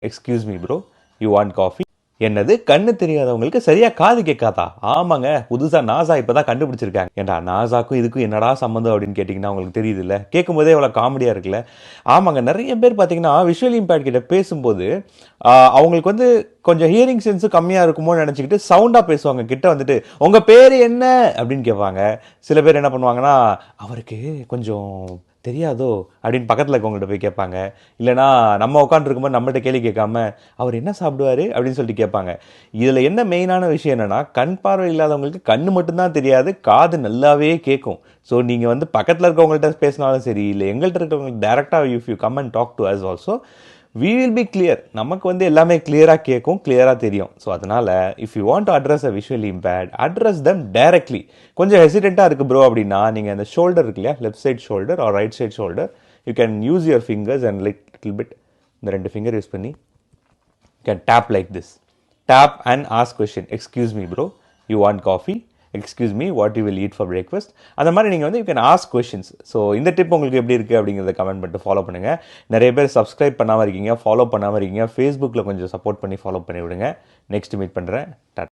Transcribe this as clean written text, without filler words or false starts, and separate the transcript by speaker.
Speaker 1: Excuse me bro, you want coffee? என்னது, கண்ணு தெரியாதவங்களுக்கு சரியா காது கேட்காதா? ஆமாங்க, புதுசா நாசா இப்பதான் கண்டுபிடிச்சிருக்காங்க. ஏன்டா நாசாக்கும் இதுக்கும் என்னடா சம்மந்தம் அப்படின்னு கேட்டிங்கன்னா உங்களுக்கு தெரியுது இல்லை? கேட்கும் போதே எவ்வளோ காமெடியாக இருக்குல்ல? ஆமாங்க, நிறைய பேர் பார்த்தீங்கன்னா விஷுவல் இம்பேக்ட் கிட்ட பேசும்போது அவங்களுக்கு வந்து கொஞ்சம் ஹியரிங் சென்ஸும் கம்மியாக இருக்குமோ நினச்சிக்கிட்டு சவுண்டாக பேசுவாங்க. கிட்ட வந்துட்டு உங்கள் பேர் என்ன அப்படின்னு கேட்பாங்க. சில பேர் என்ன பண்ணுவாங்கன்னா, அவருக்கு கொஞ்சம் தெரியாதோ அப்படின்னு பக்கத்தில் இருக்கவங்கள்ட்ட போய் கேட்பாங்க. இல்லைனா நம்ம உட்காந்துருக்கும்போது நம்மகிட்ட கேள்வி கேட்காம அவர் என்ன சாப்பிடுவார் அப்படின்னு சொல்லிட்டு கேட்பாங்க. இதில் என்ன மெயினான விஷயம் என்னென்னா, கண் பார்வை இல்லாதவங்களுக்கு கண் மட்டும்தான் தெரியாது, காது நல்லாவே கேட்கும். ஸோ நீங்கள் வந்து பக்கத்தில் இருக்கவங்கள்ட்ட பேசினாலும் சரி, இல்லை எங்கள்கிட்ட இருக்கிறவங்க டேரெக்டாக if you come and talk to us also, we will be clear. நமக்கு வந்து எல்லாமே கிளியராக கேட்கும், கிளியராக தெரியும். ஸோ அதனால் if you want to address a visually impaired, address them directly. கொஞ்சம் ஹெசிடென்ட்டாக இருக்குது ப்ரோ அப்படின்னா, நீங்கள் அந்த ஷோல்டர் இருக்கு இல்லையா, left side shoulder or right side shoulder, you can use your fingers and little bit இந்த 2 ஃபிங்கர் யூஸ் பண்ணி can tap like this. Tap and ask question. Excuse me bro, you want coffee? Excuse me, what you will eat for breakfast? அந்த மாதிரி நீங்கள் வந்து you can ask questions. So இந்த tip உங்களுக்கு எப்படி இருக்குது அப்படிங்கிறத கமெண்ட் பண்ணிட்டு ஃபாலோ பண்ணுங்கள். நிறைய பேர் சப்ஸ்கிரைப் பண்ணாமல் இருக்கீங்க, ஃபாலோ பண்ணாமல் இருக்கீங்க. ஃபேஸ்புக்கில் கொஞ்சம் சப்போர்ட் பண்ணி ஃபாலோ பண்ணி விடுங்க. நெக்ஸ்ட் மீட் பண்ணுறேன்.